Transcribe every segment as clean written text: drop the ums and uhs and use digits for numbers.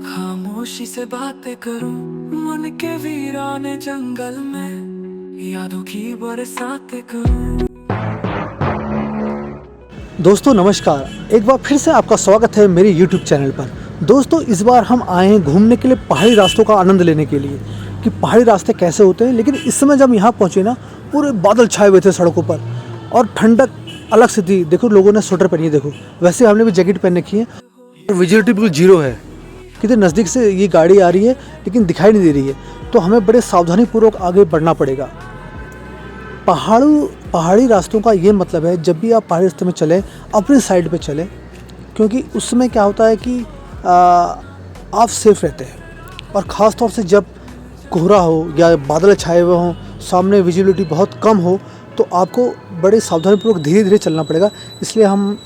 खामोशी से बातें करूं मन के वीराने जंगल में, यादों की बरसातें करूं। दोस्तों नमस्कार, एक बार फिर से आपका स्वागत है मेरे YouTube चैनल पर। दोस्तों इस बार हम आए हैं घूमने के लिए, पहाड़ी रास्तों का आनंद लेने के लिए कि पहाड़ी रास्ते कैसे होते हैं। लेकिन इस समय जब यहाँ पहुँचे ना, पूरे बादल छाए हुए थे सड़कों पर और ठंडक अलग से थी। देखो लोगों ने स्वेटर पहनी है, देखो वैसे हमने भी जैकेट पहन रखी है और विजिबिलिटी बिल्कुल जीरो है। कितने नज़दीक से ये गाड़ी आ रही है लेकिन दिखाई नहीं दे रही है, तो हमें बड़े सावधानीपूर्वक आगे बढ़ना पड़ेगा। पहाड़ी रास्तों का ये मतलब है, जब भी आप पहाड़ी रास्ते में चलें अपनी साइड पे चलें, क्योंकि उस समय क्या होता है कि आप सेफ रहते हैं। और ख़ास तौर से जब कोहरा हो या बादल छाए हुए हों, सामने विजिबिलिटी बहुत कम हो, तो आपको बड़े सावधानीपूर्वक धीरे धीरे चलना पड़ेगा। इसलिए हम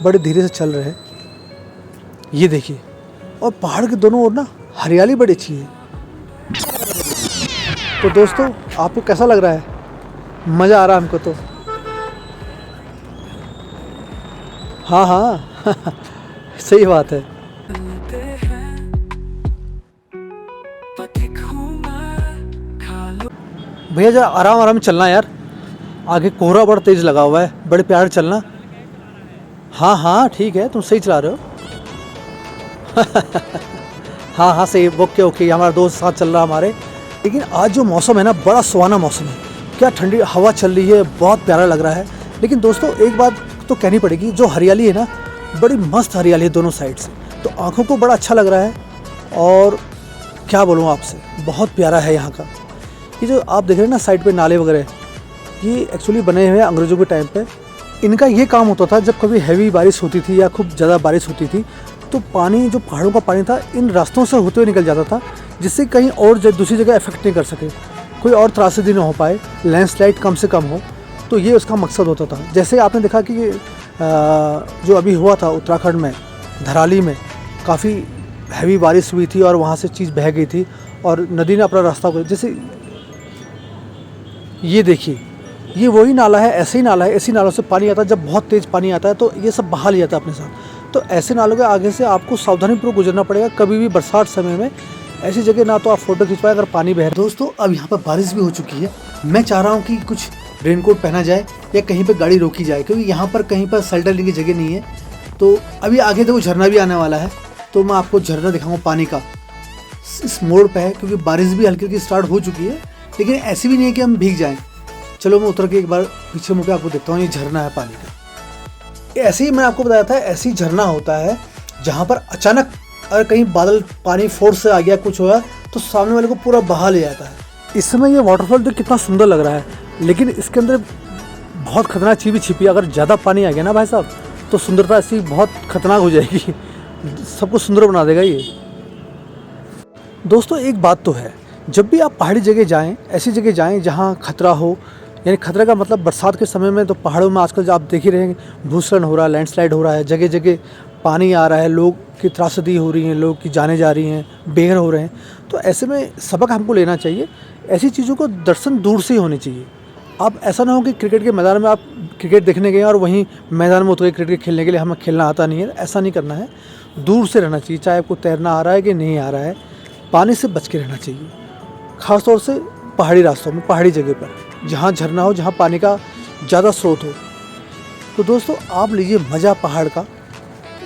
बड़े धीरे से चल रहे हैं। ये देखिए, और पहाड़ के दोनों ओर ना हरियाली बड़ी अच्छी है। तो दोस्तों आपको कैसा लग रहा है? मज़ा आ रहा है हमको तो। हाँ हाँ सही बात है। चलते हैं, पथिक हूं मैं, खा लो। भैया जरा आराम आराम चलना यार, आगे कोहरा बड़ा तेज़ लगा हुआ है, बड़े प्यार चलना। हाँ हाँ ठीक है, तुम सही चला रहे हो। हाँ हाँ सही, ओके ओके, हमारा दोस्त साथ चल रहा है हमारे। लेकिन आज जो मौसम है ना, बड़ा सुहाना मौसम है। क्या ठंडी हवा चल रही है, बहुत प्यारा लग रहा है। लेकिन दोस्तों एक बात तो कहनी पड़ेगी, जो हरियाली है ना, बड़ी मस्त हरियाली है दोनों साइड से, तो आँखों को बड़ा अच्छा लग रहा है। और क्या बोलूँ आपसे, बहुत प्यारा है यहाँ का। ये जो आप देख रहे हैं ना साइड पे नाले वगैरह, ये एक्चुअली बने हुए हैं अंग्रेज़ों के टाइम पे। इनका ये काम होता था, जब कभी हैवी बारिश होती थी या खूब ज़्यादा बारिश होती थी, तो पानी, जो पहाड़ों का पानी था, इन रास्तों से होते हुए निकल जाता था, जिससे कहीं और दूसरी जगह इफेक्ट नहीं कर सके, कोई और त्रासदी न हो पाए, लैंडस्लाइड कम से कम हो। तो ये उसका मकसद होता था। जैसे आपने देखा कि जो अभी हुआ था उत्तराखंड में, धराली में, काफ़ी हैवी बारिश हुई थी और वहाँ से चीज़ बह गई थी और नदी ने अपना रास्ता, जैसे ये देखिए, ये वही नाला है, ऐसे ही नाला है। ऐसी नालों से पानी आता है, जब बहुत तेज़ पानी आता है तो ये सब बहा लिया जाता है अपने साथ। तो ऐसे नालों के आगे से आपको सावधानीपूर्वक गुजरना पड़ेगा। कभी भी बरसात समय में ऐसी जगह ना तो आप फोटो खिंचवाएं अगर पानी बह रहा है। दोस्तों अब यहाँ पर बारिश भी हो चुकी है। मैं चाह रहा हूँ कि कुछ रेनकोट पहना जाए या कहीं पर गाड़ी रोकी जाए, क्योंकि यहाँ पर कहीं पर शेल्टर लेने की जगह नहीं है। तो अभी आगे देखो झरना भी आने वाला है, तो मैं आपको झरना दिखाऊँगा पानी का। इस मोड़ पर है, क्योंकि बारिश भी हल्की हल्की स्टार्ट हो चुकी है, लेकिन ऐसी भी नहीं है कि हम भीग जाएँ। चलो मैं उतर के एक बार पीछे मुड़ के आपको देखता हूँ। ये झरना है पानी का। ऐसे ही मैं आपको बताया था, ऐसी झरना होता है जहाँ पर अचानक अगर कहीं बादल पानी फोर्स से आ गया, कुछ हुआ, तो सामने वाले को पूरा बहा ले जाता है। इस समय ये वाटरफॉल तो कितना सुंदर लग रहा है, लेकिन इसके अंदर बहुत खतरनाक चीज़ भी छिपी है। अगर ज़्यादा पानी आ गया ना भाई साहब, तो सुंदरता ऐसी बहुत खतरनाक हो जाएगी, सबको सुंदर बना देगा ये। दोस्तों एक बात तो है, जब भी आप पहाड़ी जगह जाएँ, ऐसी जगह जाएँ जहाँ खतरा हो, यानी खतरे का मतलब बरसात के समय में तो पहाड़ों में आजकल जो आप देख ही रहे हैं, भूस्खलन हो रहा है, लैंडस्लाइड हो रहा है, जगह जगह पानी आ रहा है, लोग की त्रासदी हो रही है, लोग की जानें जा रही हैं, बेघर हो रहे हैं। तो ऐसे में सबक हमको लेना चाहिए। ऐसी चीज़ों को दर्शन दूर से ही होने चाहिए। अब ऐसा ना हो कि क्रिकेट के मैदान में आप क्रिकेट देखने गए और वहीं मैदान में उतरे क्रिकेट खेलने के लिए, हमें खेलना आता नहीं है, ऐसा नहीं करना है। दूर से रहना चाहिए, चाहे आपको तैरना आ रहा है कि नहीं आ रहा है, पानी से बच के रहना चाहिए। ख़ासतौर से पहाड़ी रास्तों में, पहाड़ी जगह पर जहाँ झरना हो, जहाँ पानी का ज़्यादा स्रोत हो। तो दोस्तों आप लीजिए मज़ा पहाड़ का।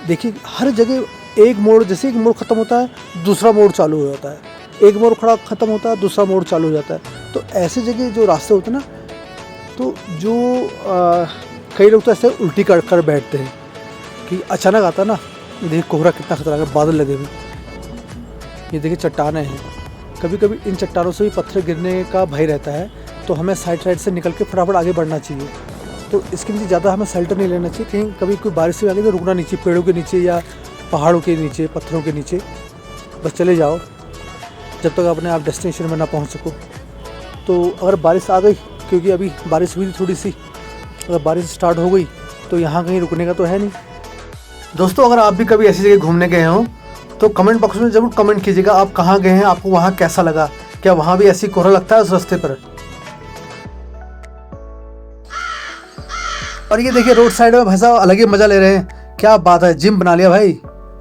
देखिए हर जगह एक मोड़, जैसे एक मोड़ ख़त्म होता है दूसरा मोड़ चालू हो जाता है, एक मोड़ खड़ा ख़त्म होता है दूसरा मोड़ चालू हो जाता है। तो ऐसे जगह जो रास्ते होते हैं ना, तो जो कई लोग तो ऐसे उल्टी कर बैठते हैं कि अचानक आता ना। देखिए कोहरा कितना खतरनाक है, बादल लगे हुए। ये देखिए चट्टानें हैं, कभी कभी इन चट्टानों से भी पत्थर गिरने का भय रहता है, तो हमें साइड से निकल के फटाफट आगे बढ़ना चाहिए। तो इसके नीचे ज़्यादा हमें शेल्टर नहीं लेना चाहिए। कहीं कभी कोई बारिश से आ गई तो रुकना नहीं चाहिए, पेड़ों के नीचे या पहाड़ों के नीचे, पत्थरों के नीचे बस चले जाओ जब तक अपने आप डेस्टिनेशन में ना पहुंच सको। तो अगर बारिश आ गई, क्योंकि अभी बारिश हुई थी थोड़ी सी, अगर बारिश स्टार्ट हो गई तो यहाँ कहीं रुकने का तो है नहीं। दोस्तों अगर आप भी कभी ऐसी जगह घूमने गए हों तो कमेंट बॉक्स में ज़रूर कमेंट कीजिएगा, आप कहाँ गए हैं, आपको वहाँ कैसा लगा, क्या वहाँ भी ऐसी कोहरा लगता है उस रास्ते पर। और ये देखिए रोड साइड में भाई साहब अलग ही मज़ा ले रहे हैं। क्या बात है, जिम बना लिया भाई,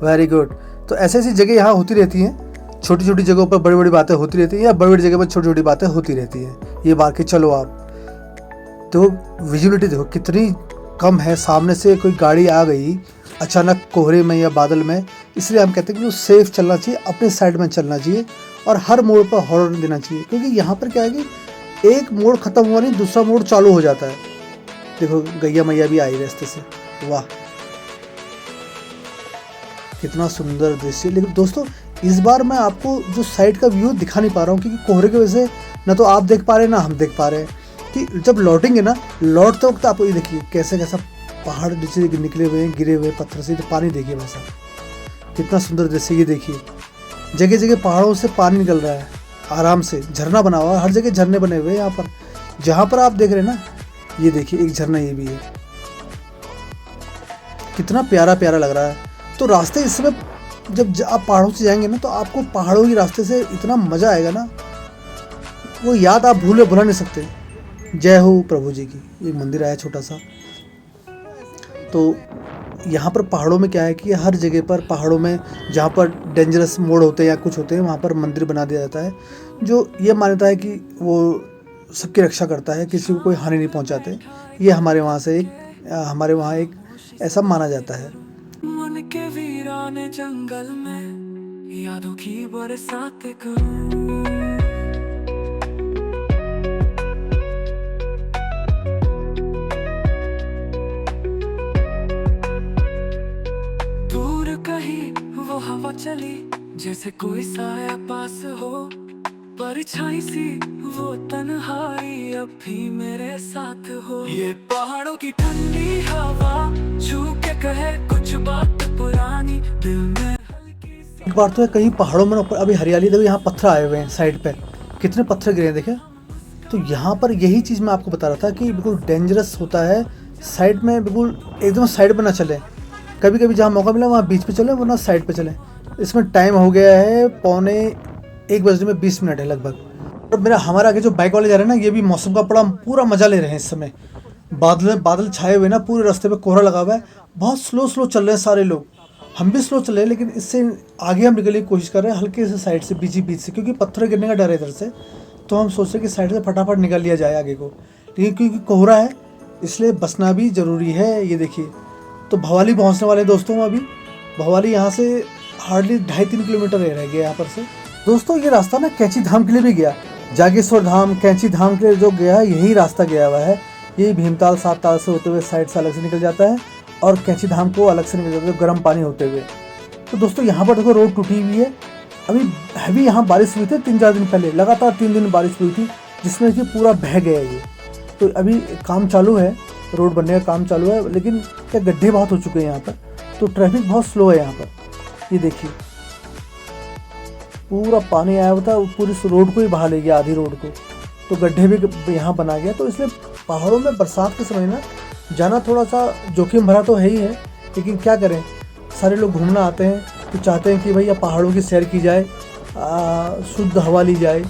वेरी गुड। तो ऐसी ऐसी जगह यहाँ होती रहती हैं, छोटी छोटी जगहों पर बड़ी बड़ी बातें होती रहती हैं या बड़ी बड़ी जगह पर छोटी छोटी बातें होती रहती हैं। ये बात के चलो आप तो विजुअलिटी देखो कितनी कम है, सामने से कोई गाड़ी आ गई अचानक कोहरे में या बादल में, इसलिए हम कहते हैं कि सेफ चलना चाहिए, अपने साइड में चलना चाहिए और हर मोड़ पर हॉर्न देना चाहिए, क्योंकि यहाँ पर क्या है कि एक मोड़ खत्म हुआ नहीं दूसरा मोड़ चालू हो जाता है। देखो गैया मैया भी आई रास्ते से, वाह कितना सुंदर दृश्य। लेकिन दोस्तों इस बार मैं आपको जो साइड का व्यू दिखा नहीं पा रहा हूँ, क्योंकि कोहरे की वजह से ना तो आप देख पा रहे हैं ना हम देख पा रहे हैं। कि जब लौटेंगे ना, लौटते वक्त आप ये देखिए कैसे कैसा पहाड़ नीचे निकले हुए हैं, गिरे हुए पत्थर से, तो पानी देखिए वैसा कितना सुंदर दृश्य। ये देखिए जगह जगह पहाड़ों से पानी निकल रहा है आराम से, झरना बना हुआ है, हर जगह झरने बने हुए हैं। यहाँ पर जहाँ पर आप देख रहे हैं ना, ये देखिए एक झरना ये भी है, कितना प्यारा प्यारा लग रहा है। तो रास्ते इस समय जब आप पहाड़ों से जाएंगे ना, तो आपको पहाड़ों के रास्ते से इतना मज़ा आएगा ना, वो याद आप भुला नहीं सकते। जय हो प्रभु जी की। एक मंदिर आया छोटा सा। तो यहाँ पर पहाड़ों में क्या है कि हर जगह पर पहाड़ों में जहाँ पर डेंजरस मोड़ होते हैं या कुछ होते हैं, वहाँ पर मंदिर बना दिया जाता है, जो ये मान्यता है कि वो सबकी रक्षा करता है, किसी को कोई हानि नहीं पहुँचाते। ये हमारे वहाँ एक ऐसा माना जाता है। मन के वीराने जंगल में यादों की बरसात करूं, दूर कहीं वो हवा चली जैसे कोई साया पास हो, परछाई सी वो तन्हाई अब भी मेरे साथ हो। ये पहाड़ों की ठंडी हवा छू के कहे कुछ बात पुरानी, दिल में हल्की सी। एक बार तो है कहीं पहाड़ों में ऊपर अभी हरियाली, देखो यहाँ पत्थर आए हुए हैं साइड पे, कितने पत्थर गिरे हैं देखे। तो यहाँ पर यही चीज़ मैं आपको बता रहा था कि बिल्कुल डेंजरस होता है, साइड में बिल्कुल एकदम साइड पर ना चले, कभी कभी जहाँ मौका मिला वहाँ बीच पे चले, वरना साइड पे चले। इसमें टाइम हो गया है 1:45 है लगभग। और हमारे आगे जो बाइक वाले जा रहे हैं ना, ये भी मौसम का पूरा मज़ा ले रहे हैं इस समय। बादल छाए हुए ना, पूरे रास्ते पे कोहरा लगा हुआ है, बहुत स्लो चल रहे हैं सारे लोग, हम भी स्लो चल रहे हैं, लेकिन इससे आगे हम निकलने की कोशिश कर रहे हैं हल्के से साइड से, बीच से, क्योंकि पत्थर गिरने का डर है इधर से। तो हम सोच रहे हैं कि साइड से फटाफट निकल लिया जाए आगे को, लेकिन क्योंकि कोहरा है इसलिए बचना भी ज़रूरी है। ये देखिए तो भवाली पहुँचने वाले दोस्तों, अभी भवाली यहाँ से हार्डली 2.5-3 किलोमीटर रह गया यहाँ पर से। दोस्तों ये रास्ता ना कैंची धाम के लिए भी गया, जागेश्वर धाम कैंची धाम के लिए जो गया है यही रास्ता गया हुआ है। ये भीमताल 7 ताल से होते हुए साइड से अलग से निकल जाता है और कैंची धाम को अलग से निकल जाता है गर्म पानी होते हुए। तो दोस्तों यहाँ पर देखो रोड टूटी हुई है, अभी यहाँ बारिश हुई थी 3-4 दिन पहले, लगातार 3 दिन बारिश हुई थी जिसमें कि पूरा बह गया ये। तो अभी काम चालू है, रोड बनने का काम चालू है, लेकिन क्या गड्ढे बहुत हो चुके हैं यहाँ पर, तो ट्रैफिक बहुत स्लो है यहाँ पर। ये देखिए पूरा पानी आया हुआ था, पूरी रोड को ही बहा ले गया, आधी रोड को, तो गड्ढे भी यहाँ बना गया। तो इसलिए पहाड़ों में बरसात के समय ना जाना थोड़ा सा जोखिम भरा तो है ही है, लेकिन क्या करें, सारे लोग घूमना आते हैं तो चाहते हैं कि भैया पहाड़ों की सैर की जाए, शुद्ध हवा ली जाए।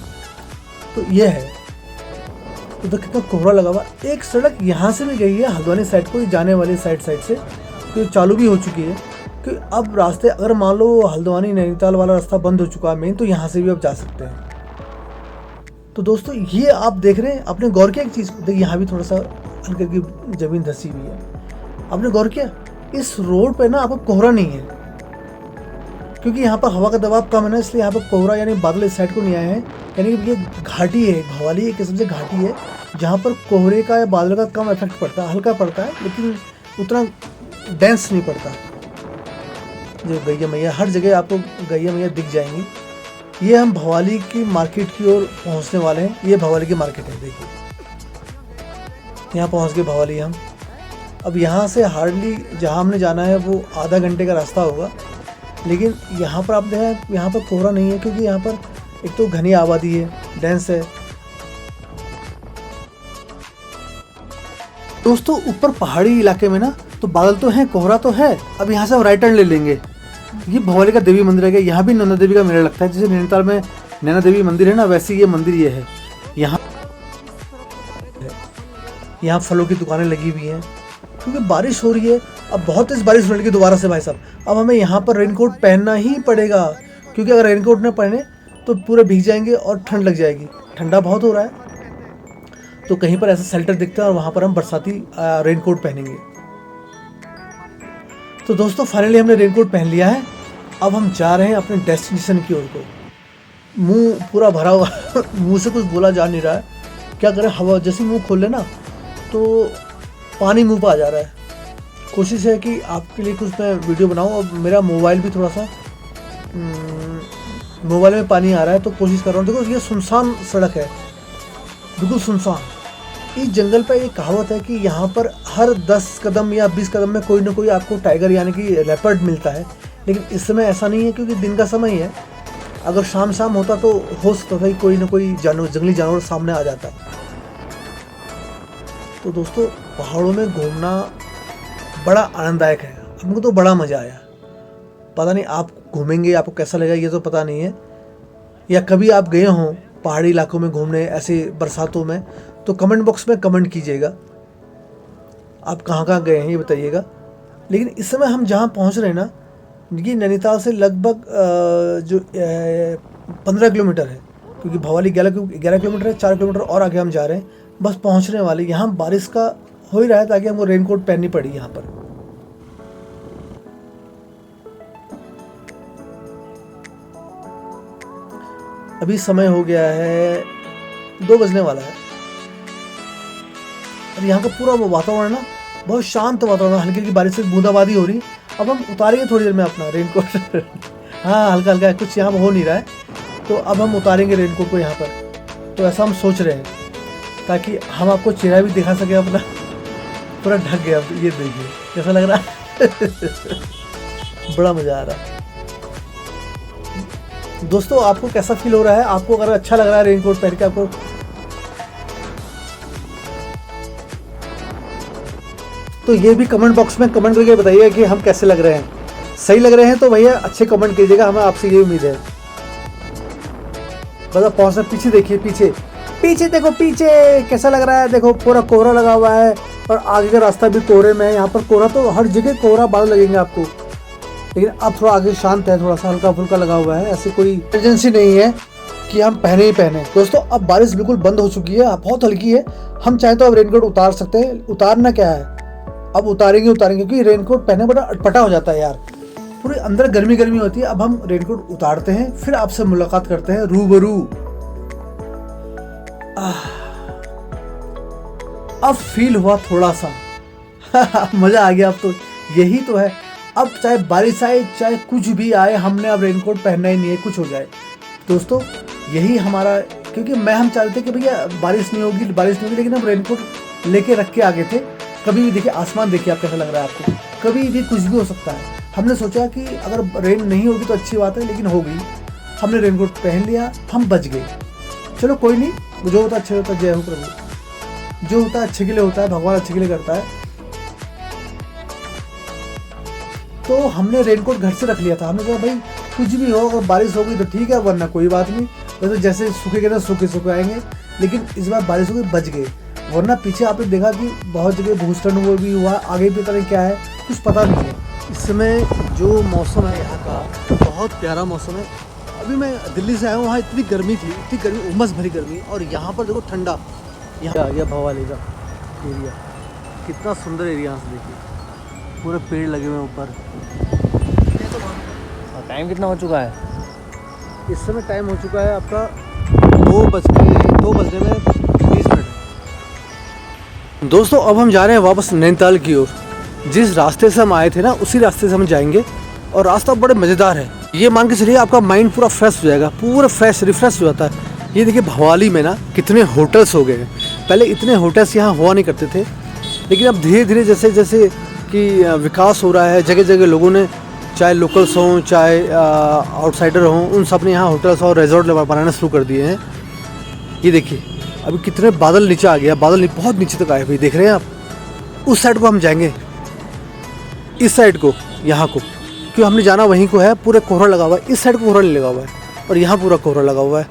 तो ये है, तो कितना कोहरा लगा हुआ। एक सड़क यहाँ से भी गई है हल्द्वानी साइड को जाने वाली साइड से, तो चालू भी हो चुकी है कि अब रास्ते, अगर मान लो हल्द्वानी नैनीताल वाला रास्ता बंद हो चुका है मेन, तो यहाँ से भी अब जा सकते हैं। तो दोस्तों ये आप देख रहे हैं, आपने गौर किया एक चीज़, देखिए यहाँ भी थोड़ा सा हल्की की ज़मीन धसी हुई है, आपने गौर किया इस रोड पे ना आपको कोहरा नहीं है, क्योंकि यहाँ पर हवा का दबाव कम है ना, इसलिए यहाँ पर कोहरा यानी बादल इस साइड को नहीं आए हैं। यानी कि ये घाटी है, भवाली एक किस्म से घाटी है जहाँ पर कोहरे का या बादल का कम इफेक्ट पड़ता है, हल्का पड़ता है लेकिन उतना डेंस नहीं पड़ता। जो गैया मैया, हर जगह आपको गैया मैया दिख जाएंगी। ये हम भवाली की मार्केट की ओर पहुँचने वाले हैं, ये भवाली की मार्केट है, देखिए यहाँ पहुँच गए भवाली हम। अब यहाँ से हार्डली जहाँ हमने जाना है वो आधा घंटे का रास्ता होगा, लेकिन यहाँ पर आप देखें यहाँ पर कोहरा नहीं है, क्योंकि यहाँ पर एक तो घनी आबादी है, डेंस है। दोस्तों ऊपर पहाड़ी इलाके में ना तो बादल तो हैं, कोहरा तो है। अब यहाँ से हम राइट टर्न ले लेंगे, ये भवाली का देवी मंदिर है, यहाँ भी नैना देवी का मेला लगता है, जैसे नैनीताल में नैना देवी मंदिर है ना, वैसे ये मंदिर ये है। यहाँ फलों की दुकानें लगी हुई हैं, क्योंकि बारिश हो रही है अब बहुत तेज़ बारिश होने लगी दोबारा से भाई साहब। अब हमें यहाँ पर रेनकोट पहनना ही पड़ेगा, क्योंकि अगर रेनकोट न पहने तो पूरे भीग जाएंगे और ठंड लग जाएगी। ठंडा बहुत हो रहा है, तो कहीं पर ऐसा शेल्टर दिखता है और वहाँ पर हम बरसाती रेनकोट पहनेंगे। तो दोस्तों फाइनली हमने रेनकोट पहन लिया है। अब हम जा रहे हैं अपने डेस्टिनेशन की ओर को। मुंह पूरा भरा हुआ मुंह से कुछ बोला जा नहीं रहा है, क्या करें, हवा जैसे मुंह खोल ले ना तो पानी मुंह पर आ जा रहा है। कोशिश है कि आपके लिए कुछ मैं वीडियो बनाऊं। और मेरा मोबाइल भी थोड़ा सा मोबाइल में पानी आ रहा है, तो कोशिश कर रहा हूँ। देखो ये सुनसान सड़क है, बिल्कुल सुनसान। इस जंगल पर एक कहावत है कि यहाँ पर हर 10 कदम या 20 कदम में कोई ना कोई आपको टाइगर यानी कि लेपर्ड मिलता है, लेकिन इस समय ऐसा नहीं है क्योंकि दिन का समय ही है। अगर शाम शाम होता तो हो सकता था कि कोई ना कोई जानवर, जंगली जानवर सामने आ जाता। तो दोस्तों पहाड़ों में घूमना बड़ा आनंददायक है, हमको तो बड़ा मज़ा आया। पता नहीं आप घूमेंगे आपको कैसा लगेगा, ये तो पता नहीं है। या कभी आप गए हों पहाड़ी इलाकों में घूमने ऐसे बरसातों में, तो कमेंट बॉक्स में कमेंट कीजिएगा आप कहाँ कहाँ गए हैं, ये बताइएगा। लेकिन इस समय हम जहाँ पहुँच रहे हैं ना, ये नैनीताल से लगभग जो 15 किलोमीटर है, क्योंकि भवाली 11 किलोमीटर है। 4 किलोमीटर और आगे हम जा रहे हैं, बस पहुंचने वाले। यहाँ बारिश का हो ही रहा है, ताकि हमको रेनकोट पहननी पड़ी यहाँ पर। अभी समय हो गया है 2 बजने वाला है, और यहाँ का पूरा वो वातावरण ना बहुत शांत वातावरण, हल्की हल्की बारिश से बूंदाबांदी हो रही। अब हम उतारेंगे थोड़ी देर में अपना रेनकोट हाँ हल्का हल्का कुछ यहाँ हो नहीं रहा है, तो अब हम उतारेंगे रेनकोट को यहाँ पर। तो ऐसा हम सोच रहे हैं, ताकि हम आपको चेहरा भी दिखा सके अपना। पूरा ढक गया, ये देखिए कैसा लग रहा है बड़ा मज़ा आ रहा है। दोस्तों आपको कैसा फील हो रहा है? आपको अगर अच्छा लग रहा है रेनकोट पहन के आपको, तो ये भी कमेंट बॉक्स में कमेंट करके बताइए कि हम कैसे लग रहे हैं। सही लग रहे हैं तो भैया अच्छे कमेंट कीजिएगा, हमें आपसे ये उम्मीद है। बता पहुंचना, पीछे देखिए, पीछे देखो, पीछे कैसा लग रहा है। देखो पूरा कोहरा लगा हुआ है, और आगे का रास्ता भी कोहरे में है। यहाँ पर कोहरा तो हर जगह कोहरा बादल लगेंगे आपको, लेकिन अब थोड़ा आगे शांत है, थोड़ा सा हल्का फुल्का लगा हुआ है। ऐसी कोई इमरजेंसी नहीं है कि हम पहने ही पहने। दोस्तों अब बारिश बिल्कुल बंद हो चुकी है, बहुत हल्की है। हम चाहे तो अब रेनकोट उतार सकते हैं। उतारना क्या है, अब उतारेंगे क्योंकि रेनकोट पहने बड़ा अटपटा हो जाता है यार, पूरे अंदर गर्मी गर्मी होती है। अब हम रेनकोट उतारते हैं, फिर आपसे मुलाकात करते हैं रूबरू। अब फील हुआ थोड़ा सा मजा आ गया। अब तो यही तो है, अब चाहे बारिश आए चाहे कुछ भी आए, हमने अब रेनकोट पहनना ही नहीं है, कुछ हो जाए। दोस्तों यही हमारा, क्योंकि हम चाहते थे कि भैया बारिश नहीं होगी, लेकिन हम रेनकोट लेके रख के आगे थे। कभी भी देखिए आसमान, देखिए आप कैसा लग रहा है आपको, कभी भी कुछ भी हो सकता है। हमने सोचा कि अगर रेन नहीं होगी तो अच्छी बात है, लेकिन हो गई। हमने रेनकोट पहन लिया, हम बच गए। चलो कोई नहीं, जो होता है अच्छे होता है। जय हो प्रभु, जो होता है अच्छे के लिए होता है, भगवान अच्छे के लिए करता है। तो हमने रेनकोट घर से रख लिया था। हमने कहा भाई कुछ भी हो, अगर बारिश होगी तो ठीक है, वरना कोई बात नहीं। तो जैसे सूखेगे तो सूखे आएंगे, लेकिन इस बार बारिश होगी, बच गए। वरना पीछे आपने देखा कि बहुत जगह भूस्खलन वो भी हुआ, आगे भी पता नहीं क्या है, कुछ पता नहीं है। इस समय जो मौसम है यहाँ का बहुत प्यारा मौसम है। अभी मैं दिल्ली से आया हूँ, वहाँ इतनी गर्मी थी, इतनी गर्मी, उमस भरी गर्मी, और यहाँ पर देखो ठंडा। यहाँ आ गया भवाली का एरिया, कितना सुंदर एरिया है, देखिए पूरे पेड़ लगे हुए हैं ऊपर। टाइम कितना हो चुका है? इस समय टाइम हो चुका है आपका 2 बजने में 20 मिनट है। दोस्तों अब हम जा रहे हैं वापस नैनीताल की ओर। जिस रास्ते से हम आए थे ना, उसी रास्ते से हम जाएंगे, और रास्ता बड़े मज़ेदार है। ये मान के चलिए आपका माइंड पूरा फ्रेश हो जाएगा, पूरा रिफ्रेश हो जाता है। ये देखिए भवाली में ना कितने होटल्स हो गए हैं। पहले इतने होटल्स यहाँ हुआ नहीं करते थे, लेकिन अब धीरे धीरे जैसे जैसे कि विकास हो रहा है, जगह जगह लोगों ने, चाहे लोकल्स हों चाहे आउटसाइडर हों, उन सब ने यहाँ होटल्स और रिजॉर्ट बनाना शुरू कर दिए हैं। ये देखिए अभी कितने बादल नीचे आ गया, बादल बहुत नीचे तक आए भाई, देख रहे हैं आप। उस साइड को हम जाएंगे, इस साइड को, यहाँ को, क्यों हमने जाना वहीं को है। पूरा कोहरा लगा हुआ है, इस साइड को कोहरा नहीं लगा हुआ है, और यहाँ पूरा कोहरा लगा हुआ है।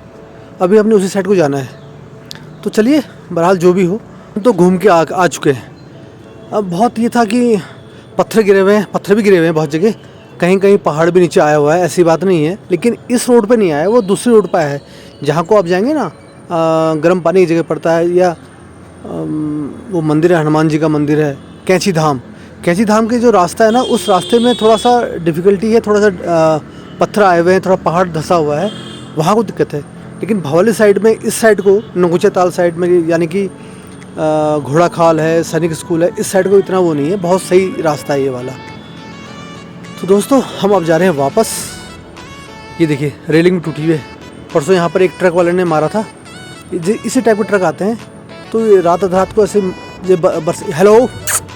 अभी हमने उसी साइड को जाना है। तो चलिए, बहरहाल जो भी हो, हम तो घूम के आ चुके हैं। अब बहुत ये था कि पत्थर गिरे हुए हैं, पत्थर भी गिरे हुए हैं बहुत जगह, कहीं कहीं पहाड़ भी नीचे आया हुआ है, ऐसी बात नहीं है। लेकिन इस रोड पे नहीं आया, वो दूसरी रोड पे आया है जहाँ को आप जाएंगे ना, गर्म पानी की जगह पड़ता है, या वो मंदिर है, हनुमान जी का मंदिर है, कैंची धाम। कैंची धाम के जो रास्ता है ना, उस रास्ते में थोड़ा सा डिफ़िकल्टी है, थोड़ा सा पत्थर आए हुए हैं, थोड़ा पहाड़ धंसा हुआ है, वहाँ को दिक्कत है। लेकिन भवाली साइड में, इस साइड को नगुचा ताल साइड में, यानी कि घोड़ा खाल है, सैनिक स्कूल है, इस साइड को इतना वो नहीं है, बहुत सही रास्ता है ये वाला। तो दोस्तों हम अब जा रहे हैं वापस। ये देखिए रेलिंग टूटी हुई है, परसों यहाँ पर एक ट्रक वाले ने मारा था। इसी टाइप के ट्रक आते हैं, तो ये रात को ऐसे बरस। हेलो,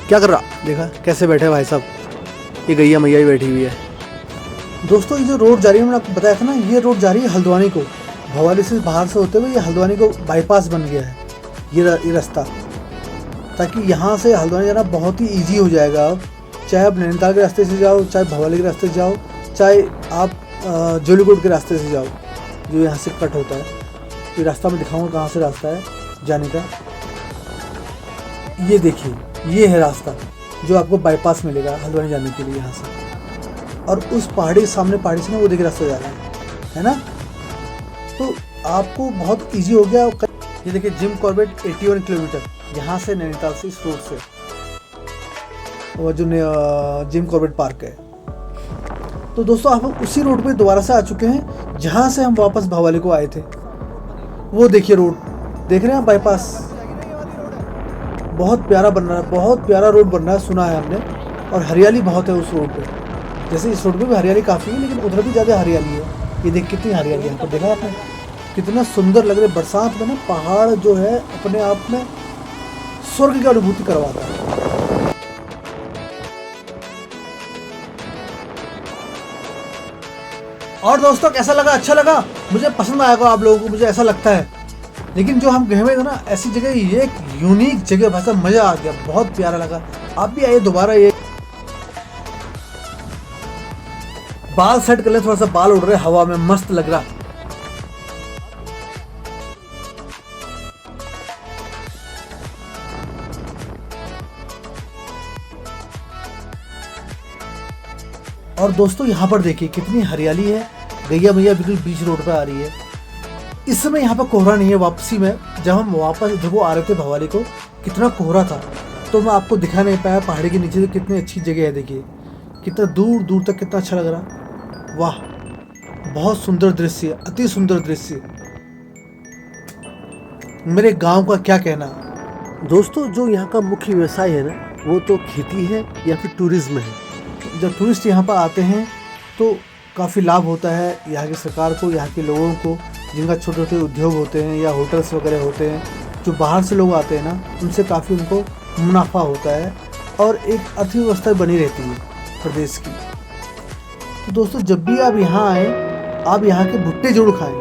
क्या कर रहा, देखा कैसे बैठे भाई साहब, ये गैया मैया ही बैठी हुई है। दोस्तों ये जो रोड जा रही है, मैंने आपको बताया था ना, ये रोड जा रही है हल्द्वानी को, भवाली से बाहर से होते हुए ये हल्द्वानी को बाईपास बन गया है ये रास्ता, ताकि यहाँ से हल्द्वानी जाना बहुत ही ईजी हो जाएगा। अब चाहे आप नैनीताल के रास्ते से जाओ, चाहे भवाली के रास्ते से जाओ, चाहे आप जोलीकोट के रास्ते से जाओ, जो यहाँ से कट होता है। ये रास्ता मैं दिखाऊंगा कहाँ से रास्ता है जाने का। ये देखिए, ये है रास्ता जो आपको बाईपास मिलेगा हल्द्वानी जाने के लिए यहाँ से। और उस पहाड़ी, सामने पहाड़ी से ना वो देखिए रास्ता जा रहा है ना, तो आपको बहुत इजी हो गया। ये देखिए जिम कॉर्बेट 81 किलोमीटर यहाँ से नैनीताल से, इस रोड से, और जो जिम कॉर्बेट पार्क है। तो दोस्तों आप उसी रोड पे दोबारा से आ चुके हैं जहाँ से हम वापस भवाली को आए थे। वो देखिए रोड, देख रहे हैं बाईपास, बहुत प्यारा बन रहा है, बहुत प्यारा रोड बन रहा है, सुना है हमने। और हरियाली बहुत है उस रोड पे, जैसे इस रोड पे भी हरियाली काफ़ी है, लेकिन उधर भी ज़्यादा हरियाली है। ये देख कितनी हरियाली है यहाँ पर, देखा आपने कितना सुंदर लग रहा है। बरसात में ना पहाड़ जो है अपने आप में स्वर्ग की अनुभूति करवाता है। और दोस्तों कैसा लगा, अच्छा लगा, मुझे पसंद आएगा आप लोगों को, मुझे ऐसा लगता है। लेकिन जो हम गए हुए थे ना ऐसी जगह, ये एक यूनिक जगह, भाई साहब मज़ा आ गया, बहुत प्यारा लगा। आप भी आइए दोबारा। ये बाल सेट कर ले, थोड़ा सा बाल उड़ रहे हवा में, मस्त लग रहा। और दोस्तों यहाँ पर देखिए कितनी हरियाली है, गैया मैया बिल्कुल बीच रोड पे आ रही है। इस समय यहाँ पर कोहरा नहीं है। वापसी में जब हम वापस देखो आ रहे थे भवाली को, कितना कोहरा था, तो मैं आपको दिखा नहीं पाया। पहाड़ी के नीचे तो कितनी अच्छी जगह है, देखिए कितना दूर दूर तक कितना अच्छा लग रहा। वाह, बहुत सुंदर दृश्य, अति सुंदर दृश्य। मेरे गांव का क्या कहना। दोस्तों जो यहाँ का मुख्य व्यवसाय है ना, वो तो खेती है या फिर टूरिज्म है। जब टूरिस्ट यहाँ पर आते हैं तो काफ़ी लाभ होता है यहाँ की सरकार को, यहाँ के लोगों को, जिनका छोटे छोटे उद्योग होते हैं या होटल्स वगैरह होते हैं। जो बाहर से लोग आते हैं ना, उनसे काफ़ी उनको मुनाफा होता है और एक अर्थव्यवस्था बनी रहती है प्रदेश की। तो दोस्तों जब भी आप यहाँ आए, आप यहाँ के भुट्टे जरूर खाएं।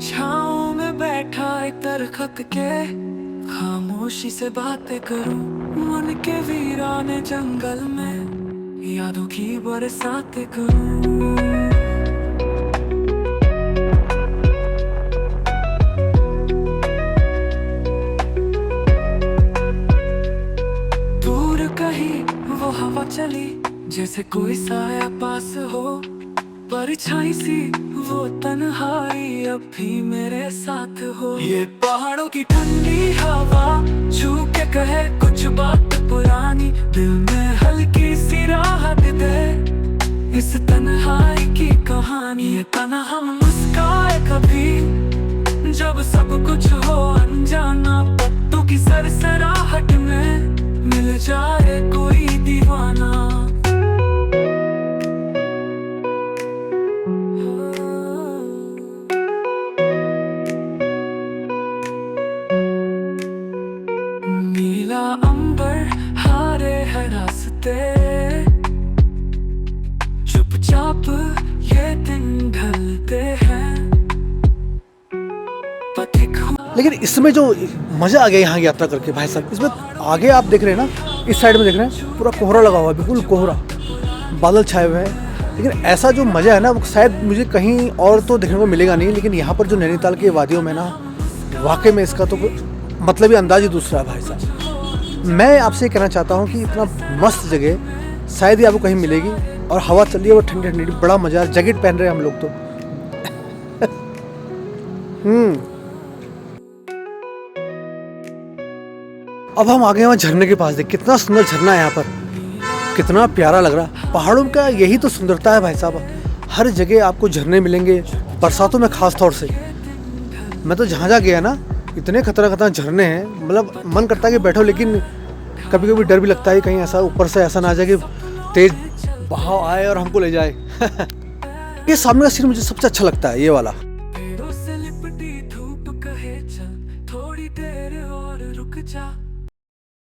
छाँव में बैठा एक दरख्त के, खामोशी से बातें करूं, मन के वीराने जंगल में यादों की बरसातें करूं। दूर कहीं वो हवा चली, जैसे कोई साया पास हो, परछाई सी वो तन्हाई अब भी मेरे साथ हो। ये पहाड़ों की ठंडी हवा छू के कहे कुछ बात पुरानी, दिल में हल्की सी राहत दे इस तन्हाई की कहानी। ये तन्हा मुस्काए कभी जब सब कुछ हो अनजाना, पत्तों की सरसराहट में मिल जाए कोई दीवाना। नीला अंबर हारे है रास्ते, चुपचाप ये दिन ढलते हैं। लेकिन इसमें जो मज़ा आ गया यहाँ यात्रा करके भाई साहब, इसमें आगे आप देख रहे हैं ना, इस साइड में देख रहे हैं पूरा कोहरा लगा हुआ है, बिल्कुल कोहरा, बादल छाए हुए हैं। लेकिन ऐसा जो मज़ा है ना वो शायद मुझे कहीं और तो देखने को मिलेगा नहीं, लेकिन यहाँ पर जो नैनीताल की वादियों में ना वाकई में इसका तो मतलब ही अंदाज ही दूसरा है भाई साहब। मैं आपसे कहना चाहता हूँ कि इतना मस्त जगह शायद ही आपको कहीं मिलेगी, और हवा चल रही है वो ठंडी ठंडी, बड़ा मज़ा है। जैकेट पहन रहे हैं हम लोग तो। अब हम आ गए वहाँ झरने के पास। देख कितना सुंदर झरना है यहाँ पर, कितना प्यारा लग रहा। पहाड़ों का यही तो सुंदरता है भाई साहब, हर जगह आपको झरने मिलेंगे, बरसातों में खास तौर से। मैं तो जहाँ गया ना इतने खतरनाक झरने हैं, मतलब मन करता है कि बैठो, लेकिन कभी कभी डर भी लगता है कहीं ऐसा ऊपर से ऐसा ना आ जाए कि तेज बहाव आए और हमको ले जाए। ये सामने का सीन मुझे सबसे अच्छा लगता है, ये वाला। पेड़ों से लिपटी धूप कहे चल थोड़ी देर और रुक जा,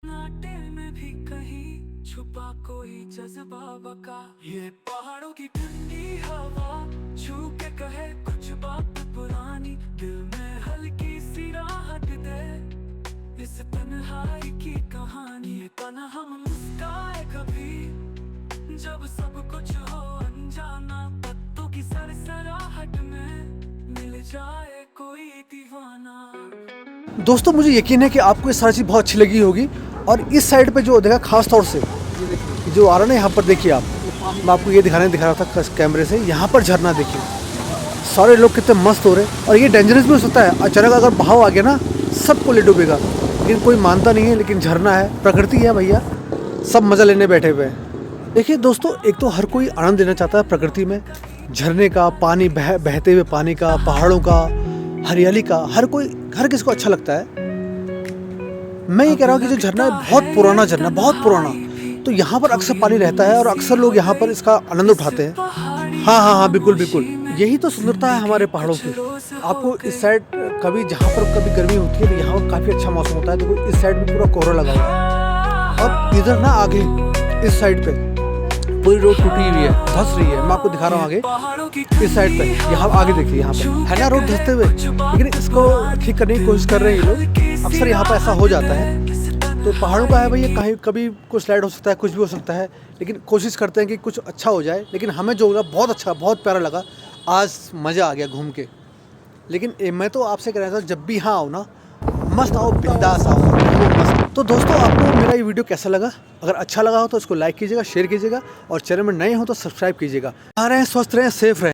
नाटे में भी कहीं छुपा कोई जज्बा बका। ये पहाड़ों की ठंडी हवा छू के कहे कुछ बात पुरानी, दिल में हल्की सी राहत दे इस तन्हाई की कहानी। ये तन्हा हम मुस्काए कभी जब सब कुछ हो अनजाना, पत्तों की सरसराहट में मिल जाए कोई दीवाना। दोस्तों मुझे यकीन है कि आपको ये सारी चीज़ बहुत अच्छी लगी होगी। और इस साइड पे जो देखा खास तौर से जो आ रहा है यहाँ पर, देखिए आप, मैं आपको ये दिखा रहा था कैमरे से, यहाँ पर झरना देखिए, सारे लोग कितने मस्त हो रहे हैं। और ये डेंजरस भी हो सकता है, अचानक अगर बहाव आ गया ना सबको ले डूबेगा, लेकिन कोई मानता नहीं है। लेकिन झरना है, प्रकृति है भैया, सब मज़ा लेने बैठे हुए हैं। देखिए दोस्तों, एक तो हर कोई आनंद लेना चाहता है प्रकृति में, झरने का पानी, बहते हुए पानी का, पहाड़ों का, हरियाली का, हर किसी को अच्छा लगता है। मैं ये कह रहा हूँ कि जो झरना है बहुत पुराना झरना, बहुत पुराना, तो यहाँ पर अक्सर पानी रहता है और अक्सर लोग यहाँ पर इसका आनंद उठाते हैं। हाँ, बिल्कुल बिल्कुल, यही तो सुंदरता है हमारे पहाड़ों की। आपको इस साइड कभी जहाँ पर कभी गर्मी होती है तो यहाँ पर काफ़ी अच्छा मौसम होता है। देखो इस साइड में पूरा कोहरा लगा हुआ है, और इधर ना आगे इस साइड पे पूरी रोड टूटी हुई है, धंस रही है। मैं आपको दिखा रहा हूँ आगे इस साइड पे, यहाँ आगे देखिए, यहाँ पे है ना रोड धंसते हुए, लेकिन इसको ठीक करने की कोशिश कर रहे हैं ये लोग। अक्सर यहाँ पे ऐसा हो जाता है। तो पहाड़ों का है भैया, कहीं कभी कुछ स्लाइड हो सकता है, कुछ भी हो सकता है, लेकिन कोशिश करते हैं कि कुछ अच्छा हो जाए। लेकिन हमें जो होगा बहुत अच्छा, बहुत प्यारा लगा, आज मज़ा आ गया घूम के। लेकिन मैं तो आपसे कह रहा था जब भी यहाँ आओ ना, मस्त आओ, बिंदास आओ, मस्त। तो दोस्तों आपको मेरा ये वीडियो कैसा लगा? अगर अच्छा लगा हो तो इसको लाइक कीजिएगा, शेयर कीजिएगा, और चैनल में नए हो तो सब्सक्राइब कीजिएगा। आ रहे हैं, स्वस्थ रहें, सेफ रहें।